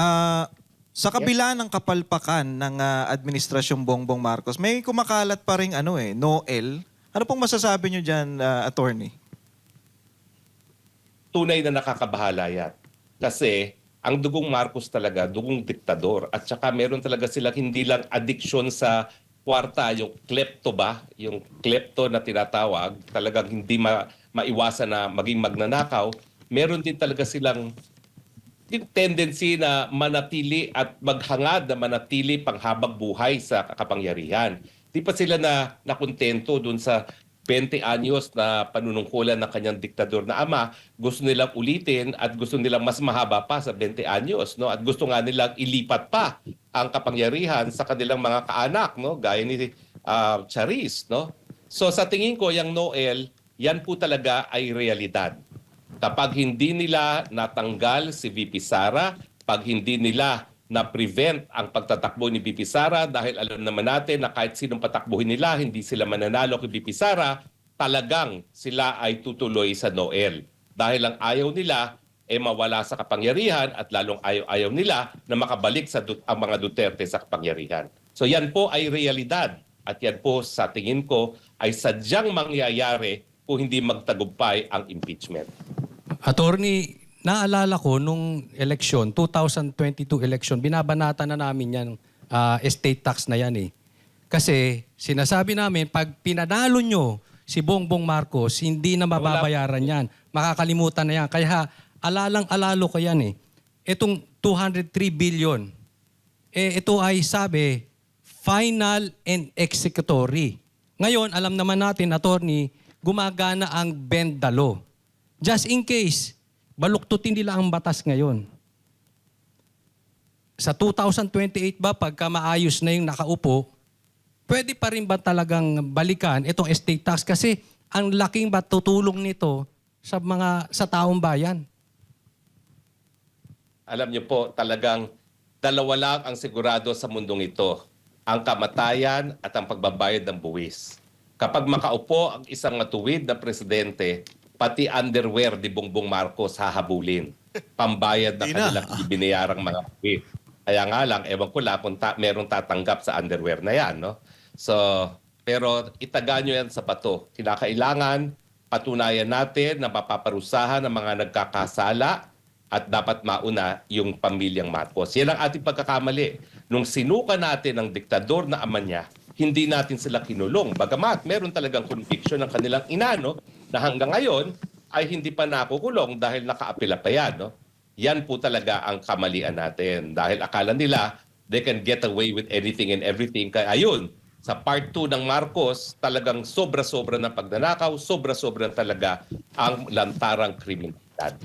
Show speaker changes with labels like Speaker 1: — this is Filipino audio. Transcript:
Speaker 1: Ah, sa
Speaker 2: Yes.
Speaker 1: kabila ng kapalpakan ng Administrasyong Bongbong Marcos, may kumakalat pa ring Noel. Ano pong masasabi nyo dyan, attorney?
Speaker 2: Tunay na nakakabahala yan. Kasi ang dugong Marcos talaga, dugong diktador. At saka meron talaga silang hindi lang addiction sa kwarta, yung klepto ba? Yung klepto na tinatawag, talagang hindi maiwasan na maging magnanakaw. Meron din talaga silang yung tendency na manatili at maghangad na manatili panghabang buhay sa kapangyarihan. Di pa sila nakontento dun sa 20 anyos na panunungkulan ng kanyang diktador na ama. Gusto nilang ulitin at gusto nilang mas mahaba pa sa 20 anyos. No? At gusto nga nilang ilipat pa ang kapangyarihan sa kanilang mga kaanak, no? Gaya ni Charis. No? So sa tingin ko, yung Noel, yan po talaga ay realidad. Kapag hindi nila natanggal si VP Sara, pag hindi nila na-prevent ang pagtatakbo ni VP Sara, dahil alam naman natin na kahit sinong patakbuhin nila, hindi sila mananalo kay VP Sara, talagang sila ay tutuloy sa Noel. Dahil ang ayaw nila mawala sa kapangyarihan at lalong ayaw nila na makabalik ang mga Duterte sa kapangyarihan. So yan po ay realidad at yan po sa tingin ko ay sadyang mangyayari kung hindi magtagumpay ang impeachment.
Speaker 3: Attorney, naalala ko nung election, 2022 election, binabanata na namin yan, estate tax na yan eh. Kasi sinasabi namin, pag pinanalo nyo si Bongbong Marcos, hindi na mababayaran yan. Makakalimutan na yan. Kaya alalang-alalo ko yan eh. Itong 203 billion, ito ay sabi, final and executory. Ngayon, alam naman natin, attorney, gumagana ang bend the law. Just in case, baluktutin nila ang batas ngayon. Sa 2028 ba, pagka maayos na yung nakaupo, pwede pa rin ba talagang balikan itong estate tax? Kasi ang laking tutulong nito sa taong bayan.
Speaker 2: Alam niyo po, talagang dalawa lang ang sigurado sa mundong ito. Ang kamatayan at ang pagbabayad ng buwis. Kapag makaupo ang isang matuwid na presidente, pati underwear ni Bongbong Marcos hahabulin. Pambayad na kanilang ibinayarang mga buwis. Kaya nga lang, ewan ko lang kung merong tatanggap sa underwear na yan. No? So, pero itaga nyo yan sa bato. Kinakailangan patunayan natin na mapaparusahan ng mga nagkakasala at dapat mauna yung pamilyang Marcos. Yan ang ating pagkakamali. Nung sinuka natin ang diktador na ama niya, hindi natin sila kinulong. Bagamat meron talagang conviction ng kanilang ina, no? Na hanggang ngayon ay hindi pa nakukulong dahil nakaapila pa yan. No? Yan po talaga ang kamalian natin. Dahil akala nila they can get away with anything and everything. Kaya ayun, sa part 2 ng Marcos, talagang sobra-sobra ng pagnanakaw, sobra-sobra talaga ang lantarang kriminalidad.